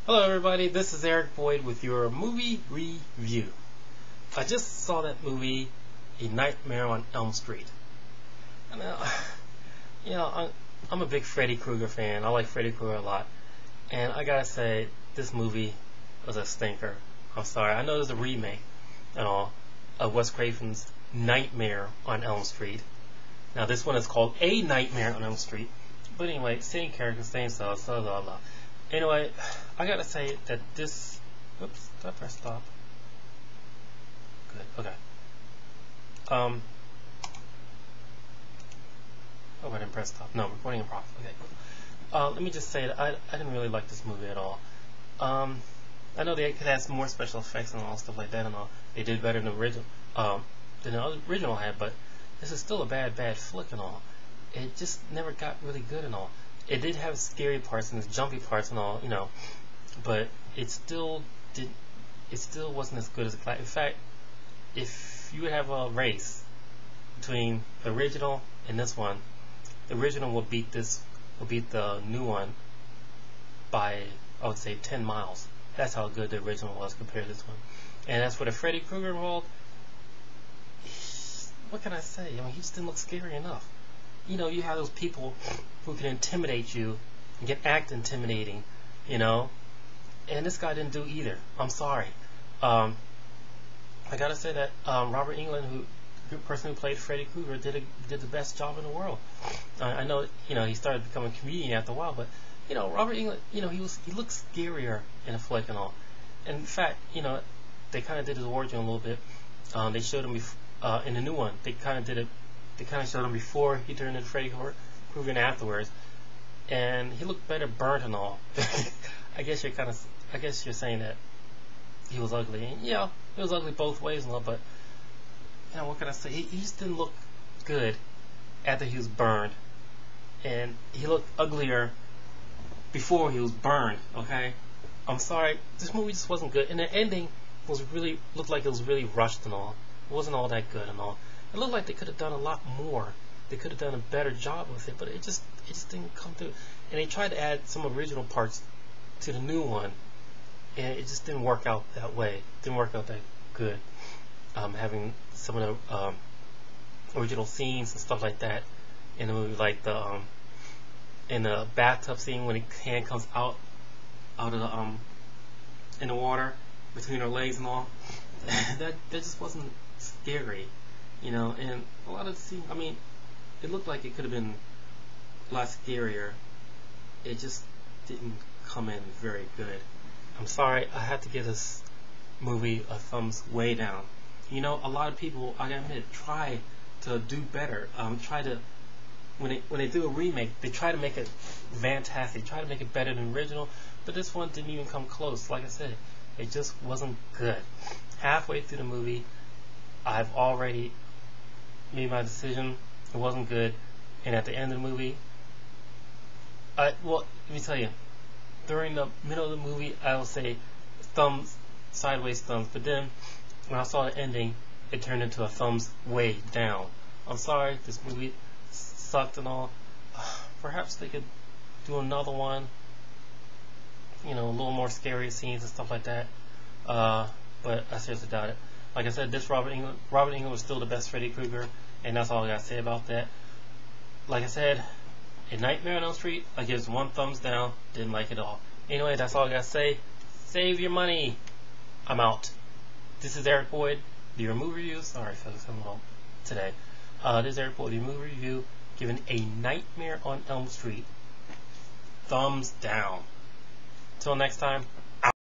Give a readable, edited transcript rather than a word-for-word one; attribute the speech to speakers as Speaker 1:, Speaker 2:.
Speaker 1: Hello everybody, this is Eric Boyd with your movie review. I just saw that movie, A Nightmare on Elm Street. And I'm a big Freddy Kruger fan. I like Freddy Kruger a lot. And I gotta say, this movie was a stinker. I'm sorry, I know there's a remake and all of Wes Craven's Nightmare on Elm Street. Now this one is called A Nightmare on Elm Street. But anyway, same character, same stuff, blah blah blah. Anyway, I gotta say that this... Oops, did I press stop? Good, okay. Oh, I didn't press stop. No, recording in progress. Okay, cool. Let me just say that I didn't really like this movie at all. I know they could have some more special effects and all stuff like that and all. They did better than the original had, but this is still a bad flick and all. It just never got really good and all. It did have scary parts and jumpy parts and all, you know, but it still wasn't as good as the classic. In fact, if you would have a race between the original and this one, the original will beat the new one by, I would say, 10 miles. That's how good the original was compared to this one. And as for the Freddy Kruger role, what can I say? I mean, he just didn't look scary enough. You know, you have those people who can intimidate you and can act intimidating, you know, and this guy didn't do either. I'm sorry. I gotta say that Robert Englund, the person who played Freddy Krueger, did the best job in the world. I know, you know, he started becoming a comedian after a while, but you know, Robert Englund, you know, he looked scarier in a flick and all. And in fact, you know, they kind of did his origin a little bit. They showed him in the new one. They kind of showed him before he turned into Freddy Krueger and afterwards, and he looked better burnt and all. I guess you're saying that he was ugly, and yeah, he was ugly both ways and all. But you know, what can I say? He just didn't look good after he was burned, and he looked uglier before he was burned. Okay, I'm sorry, this movie just wasn't good, and the ending looked like it was really rushed and all. It wasn't all that good and all. It looked like they could have done a lot more. They could have done a better job with it, but it just didn't come through. And they tried to add some original parts to the new one, and it just didn't work out that way. It didn't work out that good. Having some of the original scenes and stuff like that in the movie, like in the bathtub scene when the hand comes out of the in the water between her legs and all. that just wasn't scary. You know, and a lot of the scenes, I mean, it looked like it could have been a lot scarier. It just didn't come in very good. I'm sorry, I have to give this movie a thumbs way down. You know, a lot of people, I admit, try to do better. When they do a remake, they try to make it fantastic, try to make it better than the original, but this one didn't even come close. Like I said, it just wasn't good. Halfway through the movie, I've already made my decision. It wasn't good, and at the end of the movie, well, let me tell you, during the middle of the movie, I will say thumbs, sideways thumbs, but then when I saw the ending, it turned into a thumbs way down. I'm sorry, this movie sucked and all. Perhaps they could do another one, you know, a little more scary scenes and stuff like that, but I seriously doubt it. Like I said, this Robert Englund was still the best Freddy Krueger, and that's all I gotta say about that. Like I said, A Nightmare on Elm Street, I give one thumbs down. Didn't like it all. Anyway, that's all I gotta say. Save your money. I'm out. This is Eric Boyd, your movie review. Sorry, folks, I'm home today. This is Eric Boyd, your movie review, giving A Nightmare on Elm Street thumbs down. Till next time.